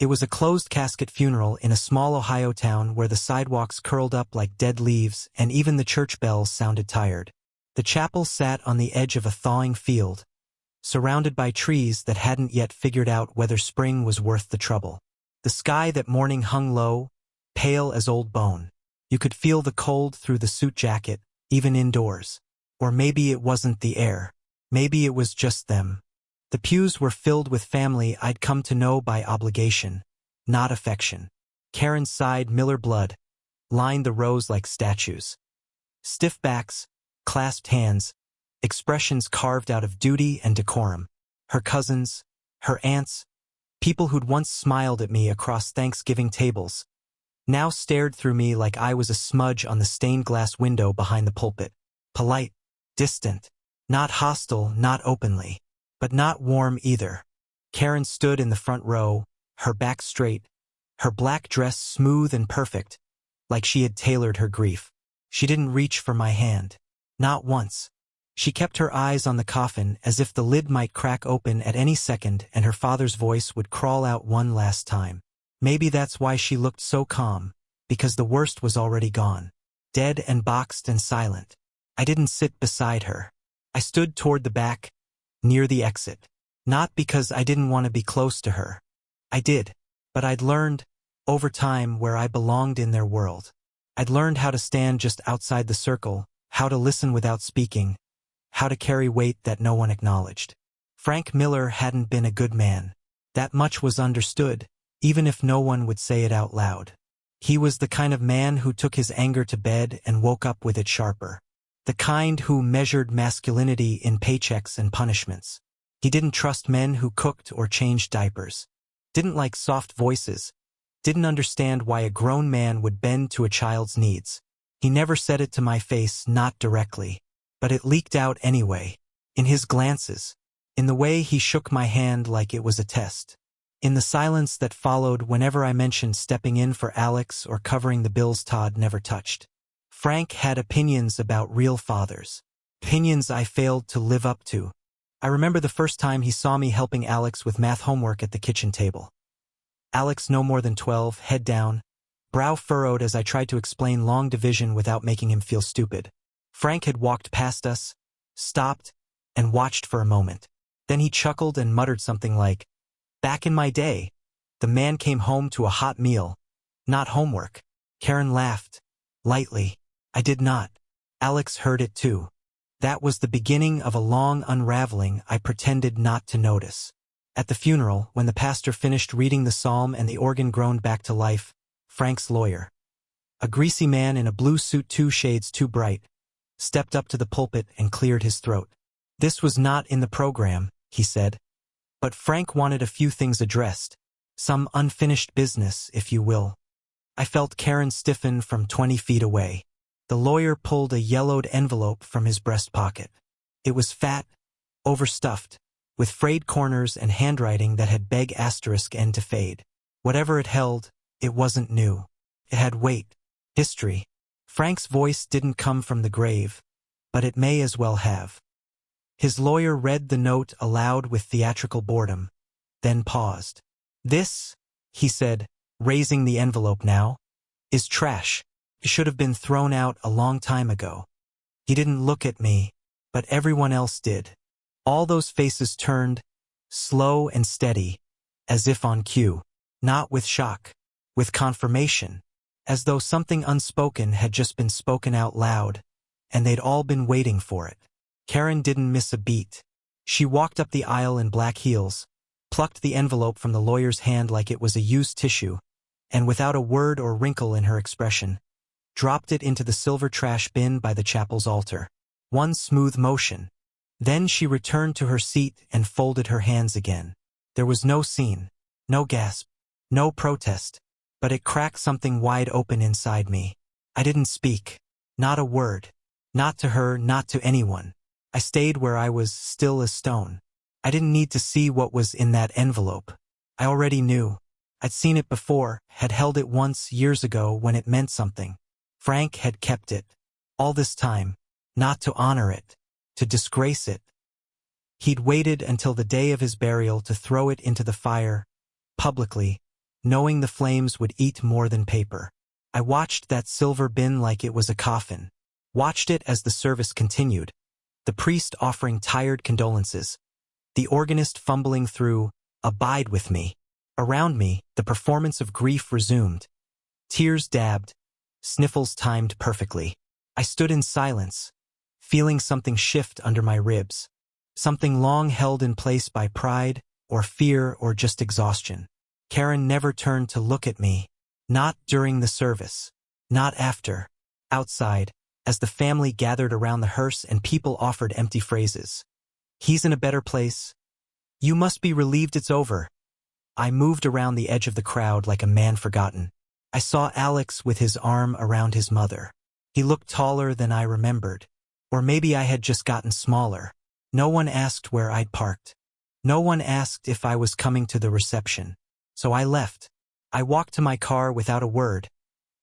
It was a closed-casket funeral in a small Ohio town where the sidewalks curled up like dead leaves and even the church bells sounded tired. The chapel sat on the edge of a thawing field, surrounded by trees that hadn't yet figured out whether spring was worth the trouble. The sky that morning hung low, pale as old bone. You could feel the cold through the suit jacket, even indoors. Or maybe it wasn't the air. Maybe it was just them. The pews were filled with family I'd come to know by obligation, not affection. Karen's side, Miller blood, lined the rows like statues. Stiff backs, clasped hands, expressions carved out of duty and decorum. Her cousins, her aunts, people who'd once smiled at me across Thanksgiving tables, now stared through me like I was a smudge on the stained glass window behind the pulpit. Polite, distant, not hostile, not openly, but not warm either. Karen stood in the front row, her back straight, her black dress smooth and perfect, like she had tailored her grief. She didn't reach for my hand. Not once. She kept her eyes on the coffin as if the lid might crack open at any second and her father's voice would crawl out one last time. Maybe that's why she looked so calm, because the worst was already gone. Dead and boxed and silent. I didn't sit beside her. I stood toward the back, near the exit. Not because I didn't want to be close to her. I did. But I'd learned, over time, where I belonged in their world. I'd learned how to stand just outside the circle, how to listen without speaking, how to carry weight that no one acknowledged. Frank Miller hadn't been a good man. That much was understood, even if no one would say it out loud. He was the kind of man who took his anger to bed and woke up with it sharper. The kind who measured masculinity in paychecks and punishments. He didn't trust men who cooked or changed diapers. Didn't like soft voices. Didn't understand why a grown man would bend to a child's needs. He never said it to my face, not directly. But it leaked out anyway. In his glances. In the way he shook my hand like it was a test. In the silence that followed whenever I mentioned stepping in for Alex or covering the bills Todd never touched. Frank had opinions about real fathers. Opinions I failed to live up to. I remember the first time he saw me helping Alex with math homework at the kitchen table. Alex, no more than 12, head down, brow furrowed as I tried to explain long division without making him feel stupid. Frank had walked past us, stopped, and watched for a moment. Then he chuckled and muttered something like, "Back in my day, the man came home to a hot meal, not homework." Karen laughed, lightly. I did not. Alex heard it too. That was the beginning of a long unraveling I pretended not to notice. At the funeral, when the pastor finished reading the psalm and the organ groaned back to life, Frank's lawyer, a greasy man in a blue suit 2 shades too bright, stepped up to the pulpit and cleared his throat. This was not in the program, he said. But Frank wanted a few things addressed. Some unfinished business, if you will. I felt Karen stiffen from 20 feet away. The lawyer pulled a yellowed envelope from his breast pocket. It was fat, overstuffed, with frayed corners and handwriting that had beg asterisk end to fade. Whatever it held, it wasn't new. It had weight, history. Frank's voice didn't come from the grave, but it may as well have. His lawyer read the note aloud with theatrical boredom, then paused. "This," he said, raising the envelope now, "is trash. It should have been thrown out a long time ago." He didn't look at me, but everyone else did. All those faces turned, slow and steady, as if on cue. Not with shock, with confirmation, as though something unspoken had just been spoken out loud, and they'd all been waiting for it. Karen didn't miss a beat. She walked up the aisle in black heels, plucked the envelope from the lawyer's hand like it was a used tissue, and without a word or wrinkle in her expression, dropped it into the silver trash bin by the chapel's altar. One smooth motion. Then she returned to her seat and folded her hands again. There was no scene, no gasp, no protest, but it cracked something wide open inside me. I didn't speak. Not a word. Not to her, not to anyone. I stayed where I was, still as stone. I didn't need to see what was in that envelope. I already knew. I'd seen it before, had held it once years ago when it meant something. Frank had kept it. All this time. Not to honor it. To disgrace it. He'd waited until the day of his burial to throw it into the fire, publicly, knowing the flames would eat more than paper. I watched that silver bin like it was a coffin. Watched it as the service continued, the priest offering tired condolences, the organist fumbling through, "Abide with me." Around me, the performance of grief resumed. Tears dabbed, sniffles timed perfectly. I stood in silence, feeling something shift under my ribs. Something long held in place by pride, or fear, or just exhaustion. Karen never turned to look at me. Not during the service. Not after. Outside, as the family gathered around the hearse and people offered empty phrases. "He's in a better place. You must be relieved it's over." I moved around the edge of the crowd like a man forgotten. I saw Alex with his arm around his mother. He looked taller than I remembered. Or maybe I had just gotten smaller. No one asked where I'd parked. No one asked if I was coming to the reception. So I left. I walked to my car without a word,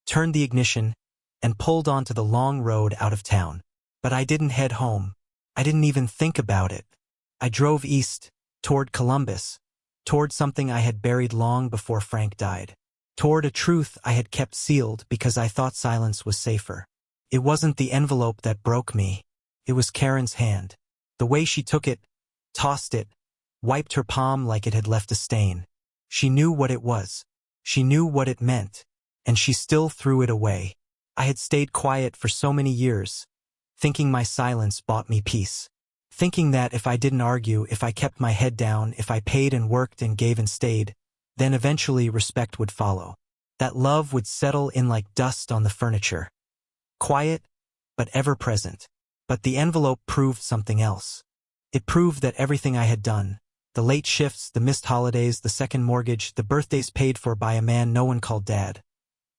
turned the ignition, and pulled onto the long road out of town. But I didn't head home. I didn't even think about it. I drove east, toward Columbus, toward something I had buried long before Frank died, toward a truth I had kept sealed because I thought silence was safer. It wasn't the envelope that broke me. It was Karen's hand. The way she took it, tossed it, wiped her palm like it had left a stain. She knew what it was. She knew what it meant. And she still threw it away. I had stayed quiet for so many years, thinking my silence bought me peace. Thinking that if I didn't argue, if I kept my head down, if I paid and worked and gave and stayed, then eventually respect would follow. That love would settle in like dust on the furniture. Quiet, but ever present. But the envelope proved something else. It proved that everything I had done, the late shifts, the missed holidays, the second mortgage, the birthdays paid for by a man no one called Dad,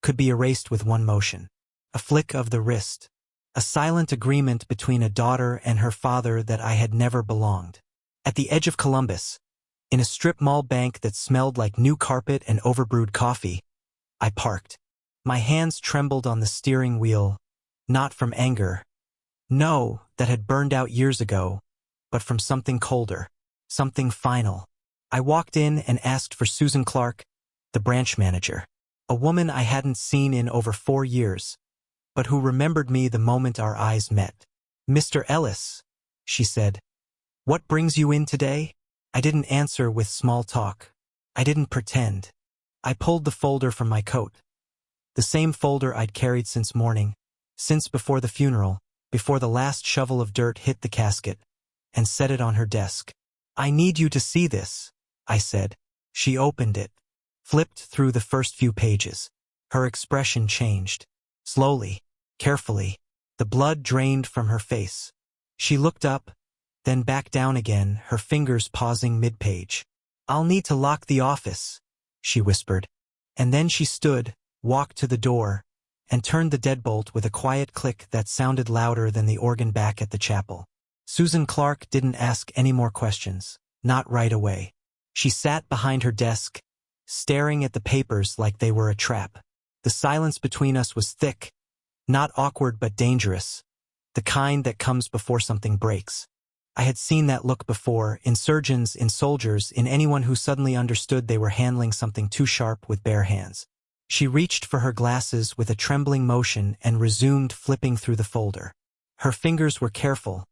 could be erased with one motion. A flick of the wrist. A silent agreement between a daughter and her father that I had never belonged. At the edge of Columbus, in a strip mall bank that smelled like new carpet and overbrewed coffee, I parked. My hands trembled on the steering wheel, not from anger. No, that had burned out years ago, but from something colder, something final. I walked in and asked for Susan Clark, the branch manager, a woman I hadn't seen in over 4 years, but who remembered me the moment our eyes met. "Mr. Ellis," she said, "what brings you in today?" I didn't answer with small talk. I didn't pretend. I pulled the folder from my coat. The same folder I'd carried since morning, since before the funeral, before the last shovel of dirt hit the casket, and set it on her desk. "I need you to see this," I said. She opened it, flipped through the first few pages. Her expression changed. Slowly, carefully, the blood drained from her face. She looked up, then back down again, her fingers pausing mid-page. "I'll need to lock the office," she whispered. And then she stood, walked to the door, and turned the deadbolt with a quiet click that sounded louder than the organ back at the chapel. Susan Clark didn't ask any more questions, not right away. She sat behind her desk, staring at the papers like they were a trap. The silence between us was thick, not awkward but dangerous, the kind that comes before something breaks. I had seen that look before, in surgeons, in soldiers, in anyone who suddenly understood they were handling something too sharp with bare hands. She reached for her glasses with a trembling motion and resumed flipping through the folder. Her fingers were careful,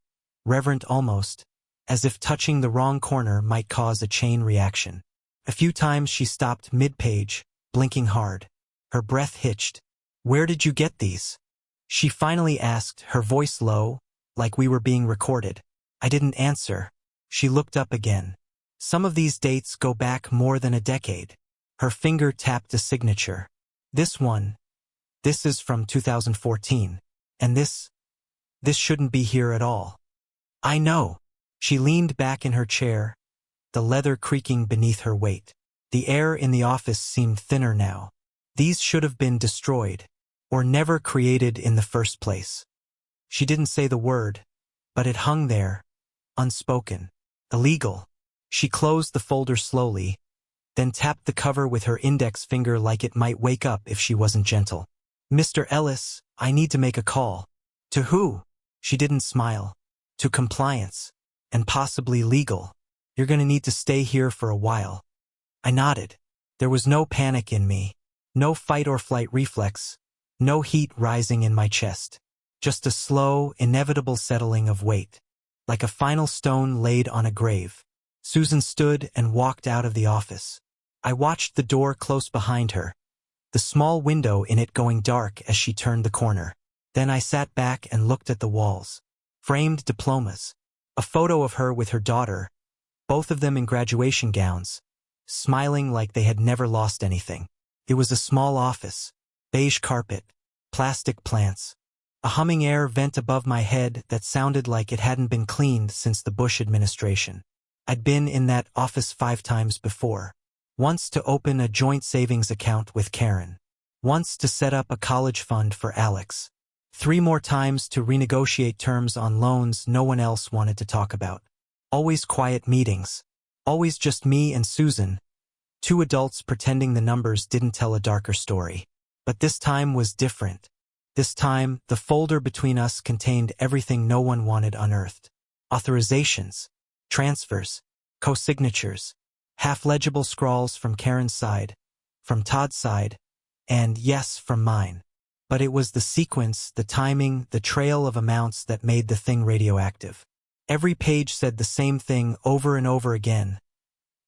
reverent almost, as if touching the wrong corner might cause a chain reaction. A few times she stopped mid-page, blinking hard. Her breath hitched. "Where did you get these?" She finally asked, her voice low, like we were being recorded. I didn't answer. She looked up again. "Some of these dates go back more than a decade." Her finger tapped a signature. "This one. This is from 2014. And this shouldn't be here at all." "I know." She leaned back in her chair, the leather creaking beneath her weight. The air in the office seemed thinner now. "These should have been destroyed, or never created in the first place." She didn't say the word, but it hung there, unspoken. Illegal. She closed the folder slowly, then tapped the cover with her index finger like it might wake up if she wasn't gentle. "Mr. Ellis, I need to make a call." "To who?" She didn't smile. "To compliance. And possibly legal. You're gonna need to stay here for a while." I nodded. There was no panic in me, no fight or flight reflex, no heat rising in my chest. Just a slow, inevitable settling of weight, like a final stone laid on a grave. Susan stood and walked out of the office. I watched the door close behind her, the small window in it going dark as she turned the corner. Then I sat back and looked at the walls. Framed diplomas. A photo of her with her daughter, both of them in graduation gowns, smiling like they had never lost anything. It was a small office, beige carpet, plastic plants, a humming air vent above my head that sounded like it hadn't been cleaned since the Bush administration. I'd been in that office 5 times before. Once to open a joint savings account with Karen. Once to set up a college fund for Alex. 3 more times to renegotiate terms on loans no one else wanted to talk about. Always quiet meetings. Always just me and Susan. 2 adults pretending the numbers didn't tell a darker story. But this time was different. This time, the folder between us contained everything no one wanted unearthed. Authorizations, transfers, co-signatures, half-legible scrawls from Karen's side, from Todd's side, and yes, from mine. But it was the sequence, the timing, the trail of amounts that made the thing radioactive. Every page said the same thing over and over again.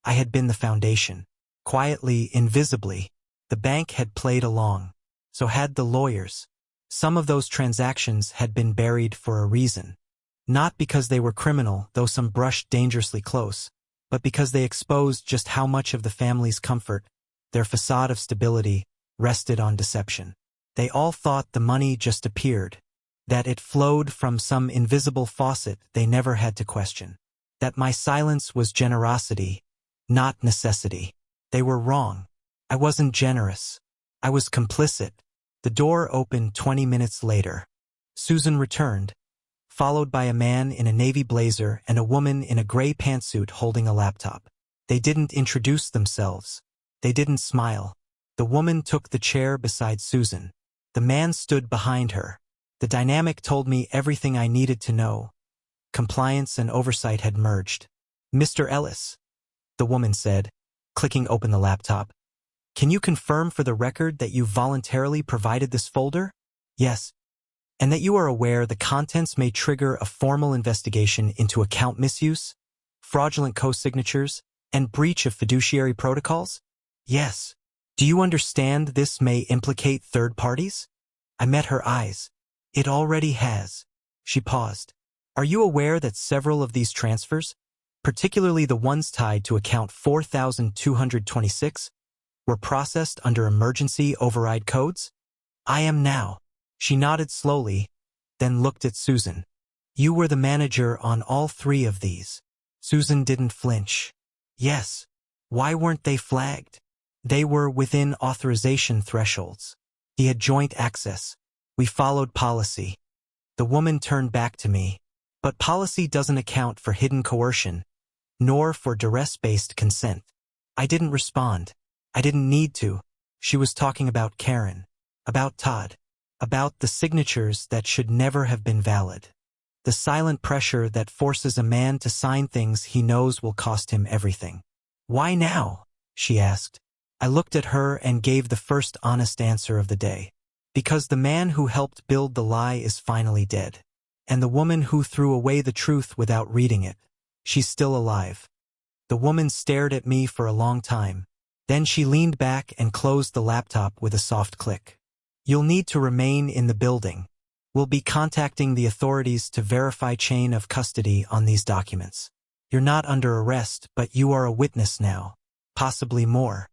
I had been the foundation. Quietly, invisibly, the bank had played along. So had the lawyers. Some of those transactions had been buried for a reason. Not because they were criminal, though some brushed dangerously close, but because they exposed just how much of the family's comfort, their facade of stability, rested on deception. They all thought the money just appeared, that it flowed from some invisible faucet they never had to question, that my silence was generosity, not necessity. They were wrong. I wasn't generous. I was complicit. The door opened 20 minutes later. Susan returned, followed by a man in a navy blazer and a woman in a gray pantsuit holding a laptop. They didn't introduce themselves. They didn't smile. The woman took the chair beside Susan. The man stood behind her. The dynamic told me everything I needed to know. Compliance and oversight had merged. "Mr. Ellis," the woman said, clicking open the laptop. "Can you confirm for the record that you voluntarily provided this folder?" "Yes." "And that you are aware the contents may trigger a formal investigation into account misuse, fraudulent co-signatures, and breach of fiduciary protocols?" "Yes." "Do you understand this may implicate third parties?" I met her eyes. "It already has." She paused. "Are you aware that several of these transfers, particularly the ones tied to account 4226, were processed under emergency override codes?" "I am now." She nodded slowly, then looked at Susan. "You were the manager on all 3 of these." Susan didn't flinch. "Yes." "Why weren't they flagged?" "They were within authorization thresholds. He had joint access. We followed policy." The woman turned back to me. "But policy doesn't account for hidden coercion, nor for duress-based consent." I didn't respond. I didn't need to. She was talking about Karen, about Todd, about the signatures that should never have been valid. The silent pressure that forces a man to sign things he knows will cost him everything. "Why now?" she asked. I looked at her and gave the first honest answer of the day. "Because the man who helped build the lie is finally dead. And the woman who threw away the truth without reading it, she's still alive." The woman stared at me for a long time. Then she leaned back and closed the laptop with a soft click. "You'll need to remain in the building. We'll be contacting the authorities to verify chain of custody on these documents. You're not under arrest, but you are a witness now. Possibly more."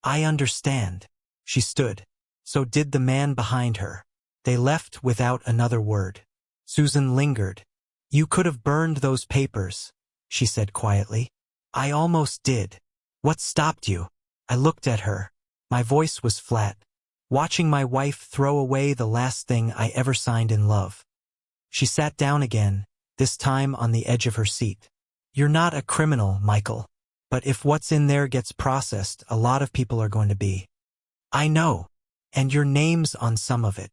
"I understand." She stood. So did the man behind her. They left without another word. Susan lingered. "You could have burned those papers," she said quietly. "I almost did." "What stopped you?" I looked at her. My voice was flat. Watching my wife throw away the last thing I ever signed in love. She sat down again, this time on the edge of her seat. "You're not a criminal, Michael. But if what's in there gets processed, a lot of people are going to be." "I know. And your name's on some of it."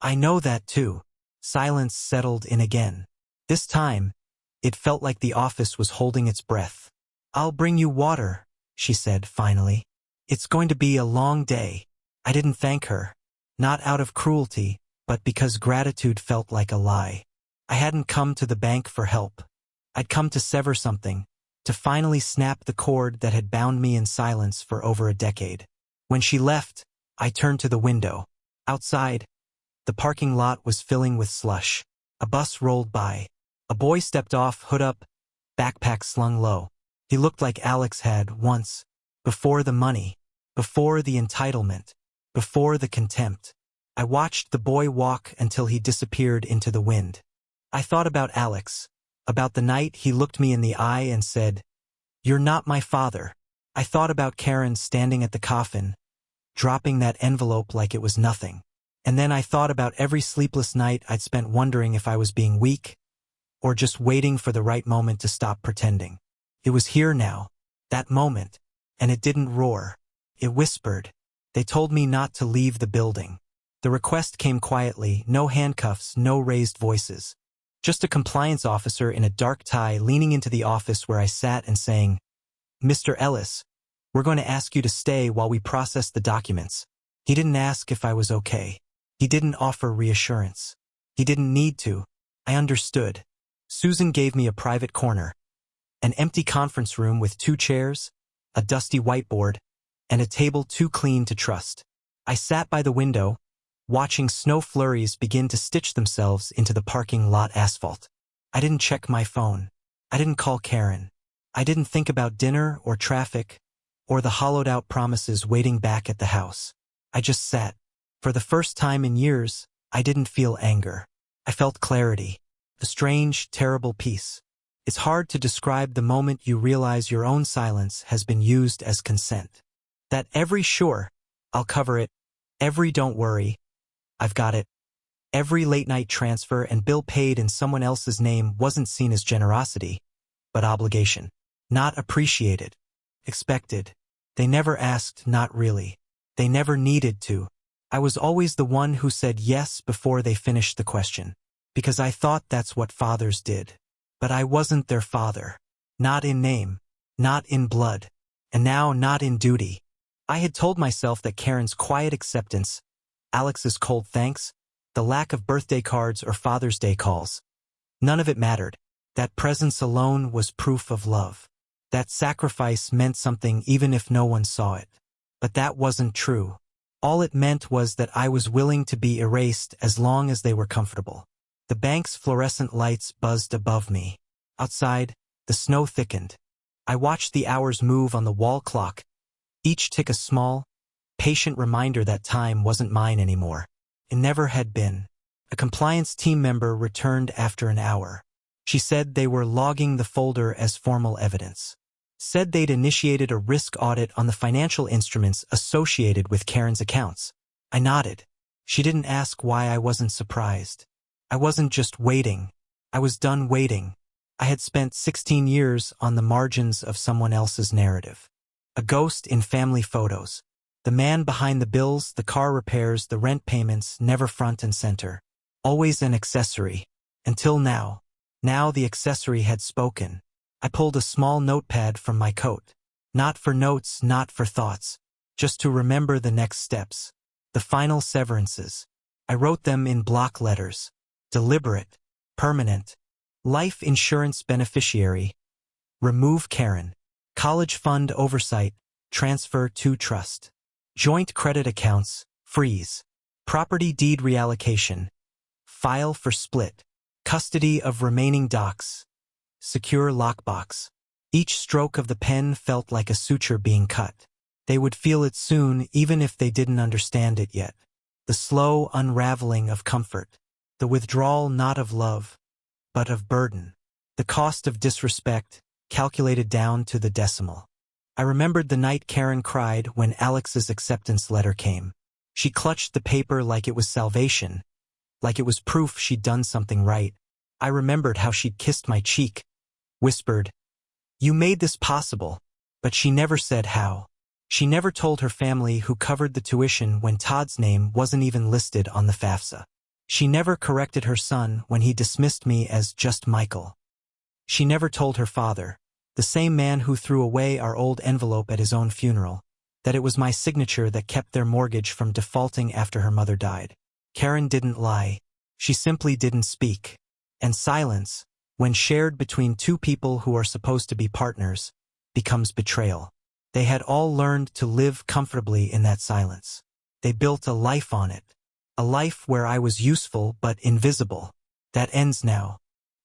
"I know that too." Silence settled in again. This time, it felt like the office was holding its breath. "I'll bring you water," she said finally. It's going to be a long day. I didn't thank her. Not out of cruelty, but because gratitude felt like a lie. I hadn't come to the bank for help. I'd come to sever something, to finally snap the cord that had bound me in silence for over a decade. When she left, I turned to the window. Outside, the parking lot was filling with slush. A bus rolled by. A boy stepped off, hood up, backpack slung low. He looked like Alex had once, before the money, before the entitlement, before the contempt. I watched the boy walk until he disappeared into the wind. I thought about Alex, about the night he looked me in the eye and said, "You're not my father." I thought about Karen standing at the coffin, dropping that envelope like it was nothing. And then I thought about every sleepless night I'd spent wondering if I was being weak, or just waiting for the right moment to stop pretending. It was here now, that moment, and it didn't roar. It whispered. They told me not to leave the building. The request came quietly, no handcuffs, no raised voices. Just a compliance officer in a dark tie leaning into the office where I sat and saying, "Mr. Ellis, we're going to ask you to stay while we process the documents." He didn't ask if I was okay. He didn't offer reassurance. He didn't need to. I understood. Susan gave me a private corner, an empty conference room with 2 chairs, a dusty whiteboard, and a table too clean to trust. I sat by the window, watching snow flurries begin to stitch themselves into the parking lot asphalt. I didn't check my phone. I didn't call Karen. I didn't think about dinner or traffic or the hollowed-out promises waiting back at the house. I just sat. For the first time in years, I didn't feel anger. I felt clarity, a strange, terrible peace. It's hard to describe the moment you realize your own silence has been used as consent. That every "sure, I'll cover it," every "don't worry, I've got it," every late-night transfer and bill paid in someone else's name wasn't seen as generosity, but obligation. Not appreciated. Expected. They never asked, not really. They never needed to. I was always the one who said yes before they finished the question, because I thought that's what fathers did. But I wasn't their father. Not in name. Not in blood. And now not in duty. I had told myself that Karen's quiet acceptance, Alex's cold thanks, the lack of birthday cards or Father's Day calls, none of it mattered. That presence alone was proof of love. That sacrifice meant something even if no one saw it. But that wasn't true. All it meant was that I was willing to be erased as long as they were comfortable. The bank's fluorescent lights buzzed above me. Outside, the snow thickened. I watched the hours move on the wall clock, each tick a small, patient reminder that time wasn't mine anymore. It never had been. A compliance team member returned after an hour. She said they were logging the folder as formal evidence. Said they'd initiated a risk audit on the financial instruments associated with Karen's accounts. I nodded. She didn't ask why I wasn't surprised. I wasn't just waiting. I was done waiting. I had spent 16 years on the margins of someone else's narrative. A ghost in family photos. The man behind the bills, the car repairs, the rent payments, never front and center. Always an accessory. Until now. Now the accessory had spoken. I pulled a small notepad from my coat. Not for notes, not for thoughts. Just to remember the next steps. The final severances. I wrote them in block letters. Deliberate. Permanent. Life insurance beneficiary. Remove Karen. College fund oversight. Transfer to trust. Joint credit accounts. Freeze. Property deed reallocation. File for split. Custody of remaining docs. Secure lockbox. Each stroke of the pen felt like a suture being cut. They would feel it soon, even if they didn't understand it yet. The slow unraveling of comfort. The withdrawal not of love, but of burden. The cost of disrespect, calculated down to the decimal. I remembered the night Karen cried when Alex's acceptance letter came. She clutched the paper like it was salvation, like it was proof she'd done something right. I remembered how she'd kissed my cheek, whispered, "You made this possible," but she never said how. She never told her family who covered the tuition when Todd's name wasn't even listed on the FAFSA. She never corrected her son when he dismissed me as just Michael. She never told her father, the same man who threw away our old envelope at his own funeral, that it was my signature that kept their mortgage from defaulting after her mother died. Karen didn't lie. She simply didn't speak. And silence, when shared between two people who are supposed to be partners, becomes betrayal. They had all learned to live comfortably in that silence. They built a life on it. A life where I was useful but invisible. That ends now.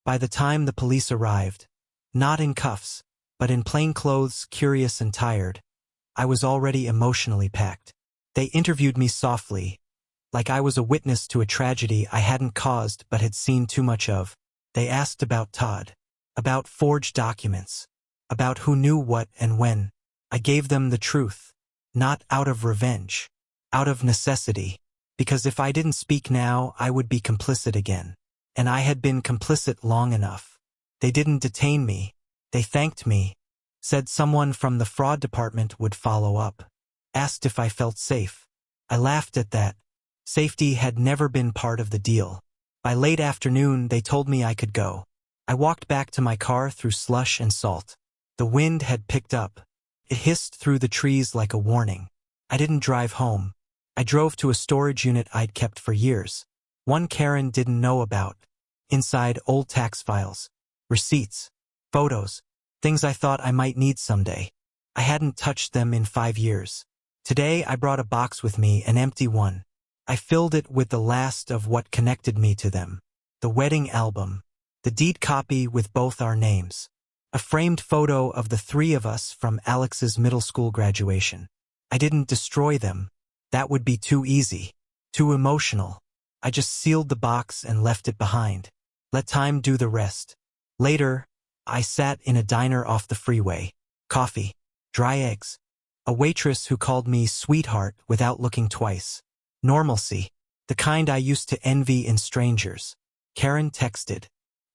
By the time the police arrived, not in cuffs, but in plain clothes, curious and tired, I was already emotionally packed. They interviewed me softly, like I was a witness to a tragedy I hadn't caused but had seen too much of. They asked about Todd, about forged documents, about who knew what and when. I gave them the truth, not out of revenge, out of necessity, because if I didn't speak now, I would be complicit again. And I had been complicit long enough. They didn't detain me. They thanked me, said someone from the fraud department would follow up, asked if I felt safe. I laughed at that. Safety had never been part of the deal. By late afternoon, they told me I could go. I walked back to my car through slush and salt. The wind had picked up. It hissed through the trees like a warning. I didn't drive home. I drove to a storage unit I'd kept for years. One Karen didn't know about. Inside, old tax files, receipts, photos, things I thought I might need someday. I hadn't touched them in 5 years. Today I brought a box with me, an empty one. I filled it with the last of what connected me to them. The wedding album, the deed copy with both our names, a framed photo of the three of us from Alex's middle school graduation. I didn't destroy them. That would be too easy, too emotional. I just sealed the box and left it behind. Let time do the rest. Later, I sat in a diner off the freeway. Coffee, dry eggs. A waitress who called me sweetheart without looking twice. Normalcy, the kind I used to envy in strangers. Karen texted,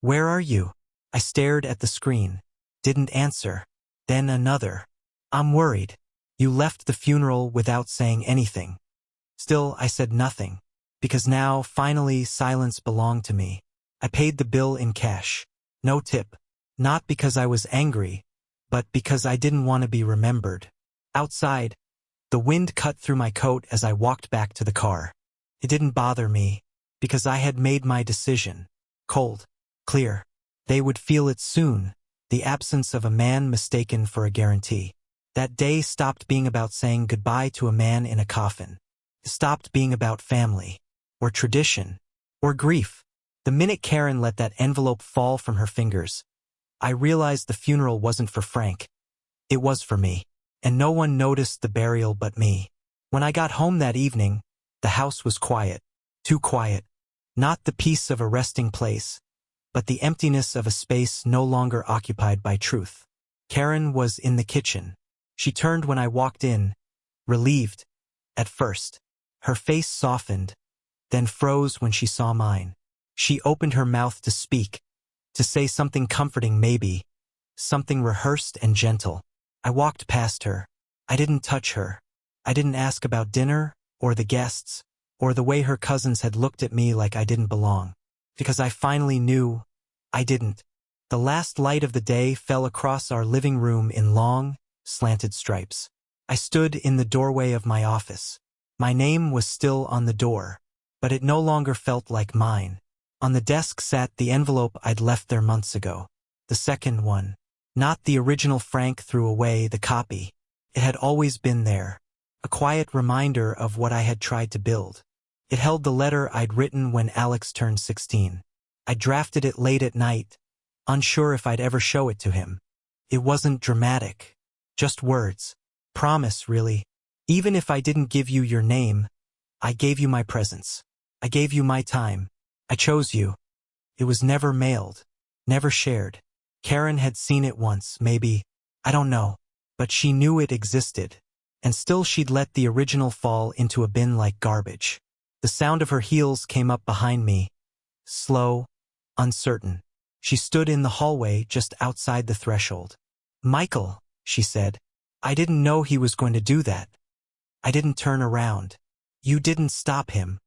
"Where are you?" I stared at the screen. Didn't answer. Then another. "I'm worried. You left the funeral without saying anything." Still, I said nothing, because now, finally, silence belonged to me. I paid the bill in cash. No tip. Not because I was angry, but because I didn't want to be remembered. Outside, the wind cut through my coat as I walked back to the car. It didn't bother me, because I had made my decision. Cold, clear. They would feel it soon, the absence of a man mistaken for a guarantee. That day stopped being about saying goodbye to a man in a coffin. It stopped being about family, or tradition, or grief. The minute Karen let that envelope fall from her fingers, I realized the funeral wasn't for Frank. It was for me. And no one noticed the burial but me. When I got home that evening, the house was quiet. Too quiet. Not the peace of a resting place, but the emptiness of a space no longer occupied by truth. Karen was in the kitchen. She turned when I walked in, relieved, at first. Her face softened, then froze when she saw mine. She opened her mouth to speak, to say something comforting maybe, something rehearsed and gentle. I walked past her. I didn't touch her. I didn't ask about dinner, or the guests, or the way her cousins had looked at me like I didn't belong. Because I finally knew I didn't. The last light of the day fell across our living room in long, slanted stripes. I stood in the doorway of my office. My name was still on the door, but it no longer felt like mine. On the desk sat the envelope I'd left there months ago. The second one. Not the original Frank threw away, the copy. It had always been there. A quiet reminder of what I had tried to build. It held the letter I'd written when Alex turned 16. I drafted it late at night, unsure if I'd ever show it to him. It wasn't dramatic. Just words. Promise, really. Even if I didn't give you your name, I gave you my presence. I gave you my time. I chose you. It was never mailed. Never shared. Karen had seen it once, maybe. I don't know. But she knew it existed. And still she'd let the original fall into a bin like garbage. The sound of her heels came up behind me. Slow, uncertain. She stood in the hallway just outside the threshold. "Michael," she said. "I didn't know he was going to do that." I didn't turn around. "You didn't stop him."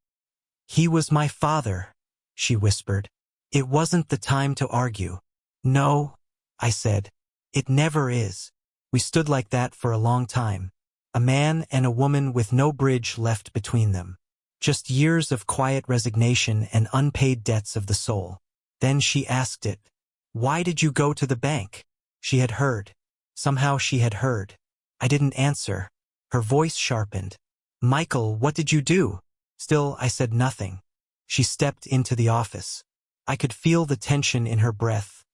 "He was my father," she whispered. "It wasn't the time to argue." "No," I said. "It never is." We stood like that for a long time. A man and a woman with no bridge left between them. Just years of quiet resignation and unpaid debts of the soul. Then she asked it. Why did you go to the bank? She had heard. Somehow she had heard. I didn't answer. Her voice sharpened. Michael, what did you do? Still, I said nothing. She stepped into the office. I could feel the tension in her breath,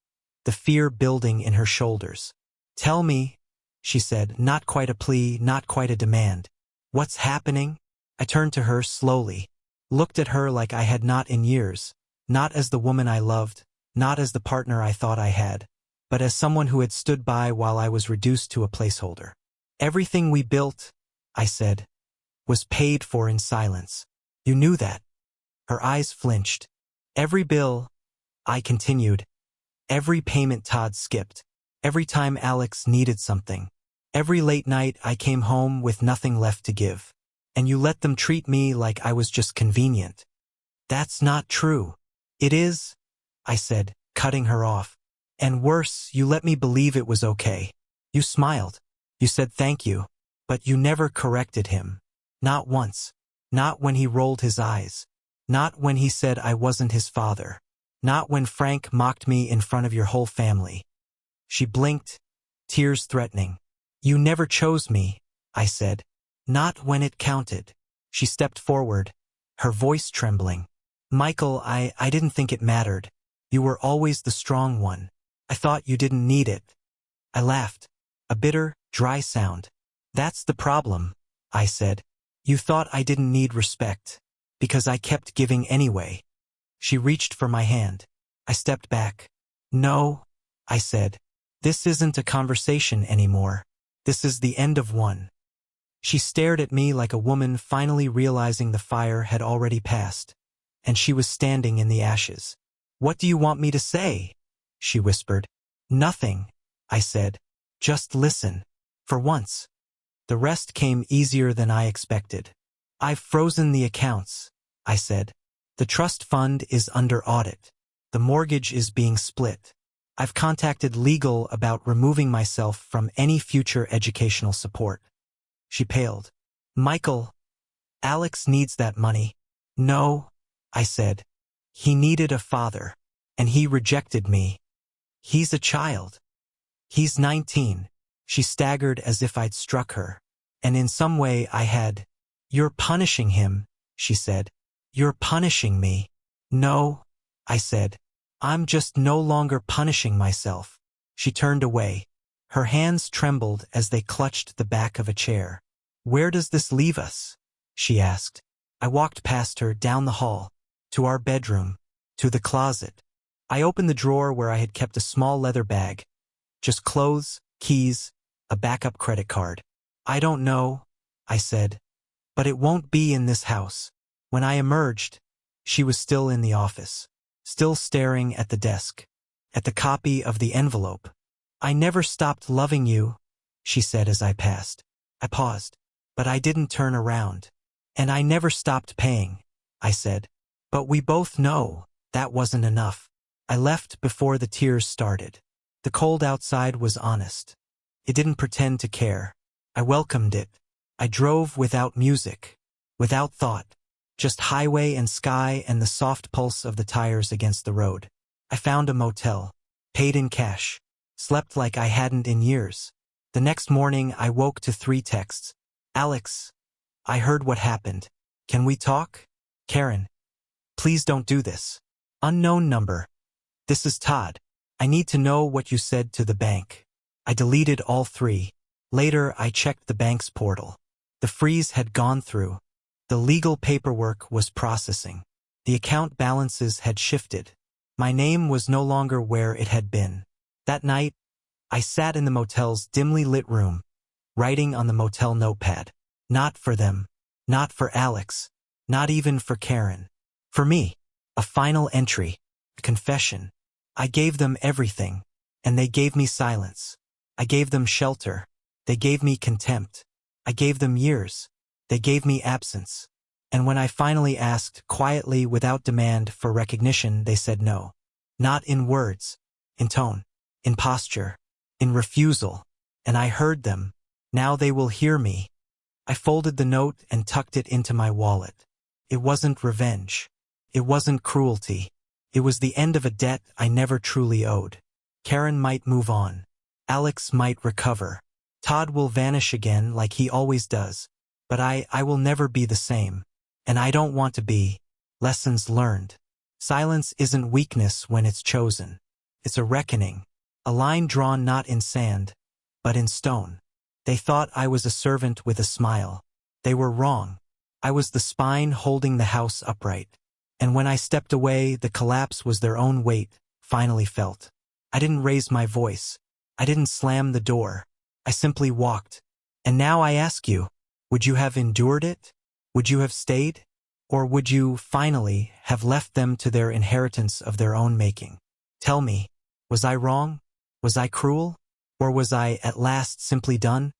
the fear building in her shoulders. Tell me, she said, not quite a plea, not quite a demand. What's happening? I turned to her slowly, looked at her like I had not in years, not as the woman I loved, not as the partner I thought I had, but as someone who had stood by while I was reduced to a placeholder. Everything we built, I said, was paid for in silence. You knew that. Her eyes flinched. Every bill, I continued, every payment Todd skipped, every time Alex needed something, every late night I came home with nothing left to give. And you let them treat me like I was just convenient. That's not true. It is, I said, cutting her off. And worse, you let me believe it was okay. You smiled. You said thank you. But you never corrected him. Not once. Not when he rolled his eyes. Not when he said I wasn't his father. Not when Frank mocked me in front of your whole family. She blinked, tears threatening. You never chose me, I said. Not when it counted. She stepped forward, her voice trembling. Michael, I didn't think it mattered. You were always the strong one. I thought you didn't need it. I laughed. A bitter, dry sound. That's the problem, I said. You thought I didn't need respect, because I kept giving anyway. She reached for my hand. I stepped back. No, I said. This isn't a conversation anymore. This is the end of one. She stared at me like a woman finally realizing the fire had already passed, and she was standing in the ashes. What do you want me to say? She whispered. Nothing, I said. Just listen. For once. The rest came easier than I expected. I've frozen the accounts, I said. The trust fund is under audit. The mortgage is being split. I've contacted legal about removing myself from any future educational support. She paled. Michael, Alex needs that money. No, I said. He needed a father, and he rejected me. He's a child. He's 19. She staggered as if I'd struck her, and in some way I had. You're punishing him, she said. You're punishing me. No, I said. I'm just no longer punishing myself. She turned away. Her hands trembled as they clutched the back of a chair. Where does this leave us? She asked. I walked past her down the hall, to our bedroom, to the closet. I opened the drawer where I had kept a small leather bag. Just clothes, keys, a backup credit card. I don't know, I said. But it won't be in this house. When I emerged, she was still in the office, still staring at the desk, at the copy of the envelope. I never stopped loving you, she said as I passed. I paused, but I didn't turn around. And I never stopped paying, I said. But we both know that wasn't enough. I left before the tears started. The cold outside was honest. It didn't pretend to care. I welcomed it. I drove without music, without thought, just highway and sky and the soft pulse of the tires against the road. I found a motel, paid in cash, slept like I hadn't in years. The next morning I woke to 3 texts. Alex, I heard what happened. Can we talk? Karen, please don't do this. Unknown number. This is Todd. I need to know what you said to the bank. I deleted all 3. Later I checked the bank's portal. The freeze had gone through. The legal paperwork was processing. The account balances had shifted. My name was no longer where it had been. That night, I sat in the motel's dimly lit room, writing on the motel notepad. Not for them. Not for Alex. Not even for Karen. For me. A final entry. A confession. I gave them everything, and they gave me silence. I gave them shelter. They gave me contempt. I gave them years. They gave me absence. And when I finally asked, quietly, without demand, for recognition, they said no. Not in words, in tone, in posture, in refusal. And I heard them. Now they will hear me. I folded the note and tucked it into my wallet. It wasn't revenge. It wasn't cruelty. It was the end of a debt I never truly owed. Karen might move on. Alex might recover. Todd will vanish again like he always does. But I will never be the same. And I don't want to be. Lessons learned. Silence isn't weakness when it's chosen. It's a reckoning. A line drawn not in sand, but in stone. They thought I was a servant with a smile. They were wrong. I was the spine holding the house upright. And when I stepped away, the collapse was their own weight, finally felt. I didn't raise my voice. I didn't slam the door. I simply walked. And now I ask you, would you have endured it? Would you have stayed? Or would you, finally, have left them to their inheritance of their own making? Tell me, was I wrong? Was I cruel? Or was I, at last, simply done?